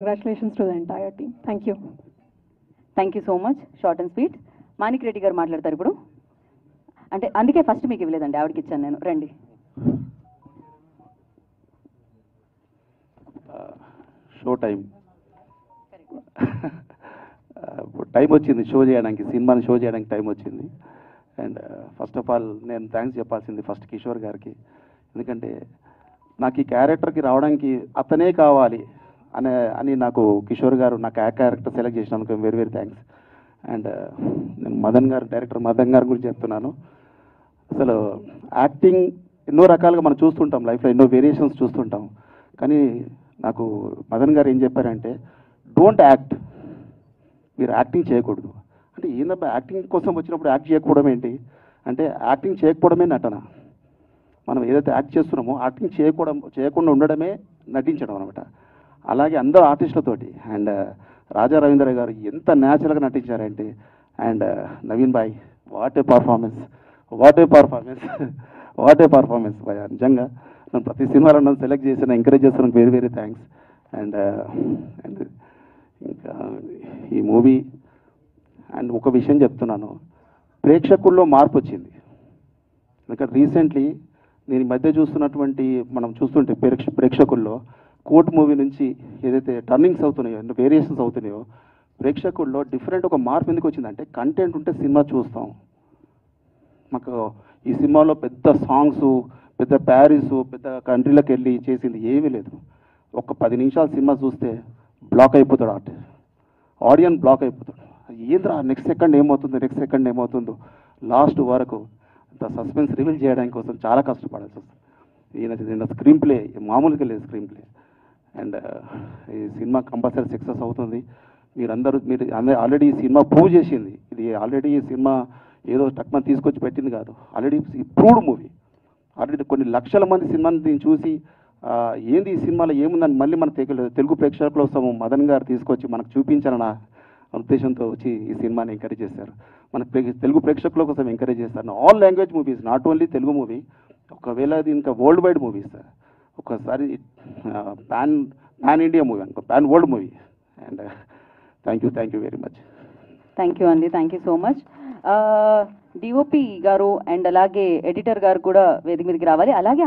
Congratulations to the entire team. Thank you. Thank you so much. Short and sweet. Manik Reddy గారు మాట్లాడతారు ఇప్పుడు. అంటే అందుకే ఫస్ట్ మీకు ఇవ్వలేదండి, ఆవిడకి ఇచ్చాను నేను. రండి. షో టైం టైం వచ్చింది షో చేయడానికి, సినిమాని షో చేయడానికి టైం వచ్చింది. అండ్ ఫస్ట్ ఆఫ్ ఆల్ నేను థ్యాంక్స్ చెప్పాల్సింది ఫస్ట్ కిషోర్ గారికి. ఎందుకంటే నాకు ఈ క్యారెక్టర్కి రావడానికి అతనే కావాలి అని నాకు కిషోర్ గారు నాకు ఆ క్యారెక్టర్ సెలెక్ట్ చేసినందుకు వెరీ వెరీ థ్యాంక్స్. అండ్ నేను మదన్ గారు, డైరెక్టర్ మదన్ గారి గురించి చెప్తున్నాను. అసలు యాక్టింగ్ ఎన్నో రకాలుగా మనం చూస్తుంటాం, లైఫ్లో ఎన్నో వేరియేషన్స్ చూస్తుంటాం. కానీ నాకు మదన్ గారు ఏం చెప్పారంటే, డోంట్ యాక్ట్, మీరు యాక్టింగ్ చేయకూడదు. అంటే ఏందబ్బా యాక్టింగ్ కోసం వచ్చినప్పుడు యాక్ట్ చేయకపోవడం ఏంటి అంటే, యాక్టింగ్ చేయకపోవడమే నటన. మనం ఏదైతే యాక్ట్ చేస్తున్నామో యాక్టింగ్ చేయకుండా ఉండడమే నటించడం అనమాట. అలాగే అందరూ ఆర్టిస్టులతోటి. అండ్ రాజా రవీంద్ర గారు ఎంత న్యాచురల్గా నటించారంటే, అండ్ నవీన్ భాయ్ వాట్ ఏ పర్ఫార్మెన్స్ భయ. నిజంగా నన్ను ప్రతి సినిమాలో నన్ను సెలెక్ట్ చేసిన, ఎంకరేజ్ చేసిన వెరీ వెరీ థ్యాంక్స్. అండ్ ఇంకా ఈ మూవీ అండ్ ఒక విషయం చెప్తున్నాను, ప్రేక్షకుల్లో మార్పు వచ్చింది. ఎందుకంటే రీసెంట్లీ నేను ఈ మధ్య చూస్తున్నటువంటి మనం చూస్తుంటే ప్రేక్షకుల్లో కోర్ట్ మూవీ నుంచి ఏదైతే టర్నింగ్స్ అవుతున్నాయో, వేరియేషన్స్ అవుతున్నాయో, ప్రేక్షకుల్లో డిఫరెంట్ ఒక మార్పు ఎందుకు వచ్చిందంటే, కంటెంట్ ఉంటే సినిమా చూస్తాం. మాకు ఈ సినిమాలో పెద్ద సాంగ్స్, పెద్ద ప్యారిస్, పెద్ద కంట్రీలకు వెళ్ళి చేసింది ఏమీ లేదు. ఒక 10 నిమిషాలు సినిమా చూస్తే బ్లాక్ అయిపోతాడు, ఆడియన్స్ బ్లాక్ అయిపోతాడు. ఏంద్రా నెక్స్ట్ సెకండ్ ఏమవుతుందో లాస్ట్ వరకు అంత సస్పెన్స్ రివీల్ చేయడానికి కోసం చాలా కష్టపడాల్సి వస్తుంది. ఈయన స్క్రీన్ ప్లే మామూలుగా లేదు, స్క్రీన్ ప్లే. అండ్ ఈ సినిమా కంపల్సరీ సక్సెస్ అవుతుంది. మీరు ఆల్రెడీ ఈ సినిమా ప్రూవ్ చేసింది. ఇది ఆల్రెడీ ఈ సినిమా ఏదో టక్మని తీసుకొచ్చి పెట్టింది కాదు, ఆల్రెడీ ప్రూవ్డ్ మూవీ. ఆల్రెడీ కొన్ని లక్షల మంది సినిమాని దీన్ని చూసి ఏంది ఈ సినిమాలో ఏముందని మళ్ళీ మన తెలుగు ప్రేక్షకుల కోసం మదన్ గారు తీసుకొచ్చి మనకు చూపించాలన్న ఉద్దేశంతో వచ్చి ఈ సినిమాని ఎంకరేజ్ చేశారు. మన తెలుగు ప్రేక్షకుల కోసం ఎంకరేజ్ చేస్తారు. All language movies, not only Telugu movie. ఒకవేళ అది ఇంకా వరల్డ్ వైడ్ మూవీస్, ఒకసారి పాన్ ఇండియా మూవీ అనుకో, pan world movie. And thank you very much. Thank you అండి. Thank you so much. DOP గారు అండ్ అలాగే ఎడిటర్ గారు కూడా వేదిక మీదకి రావాలి. అలాగే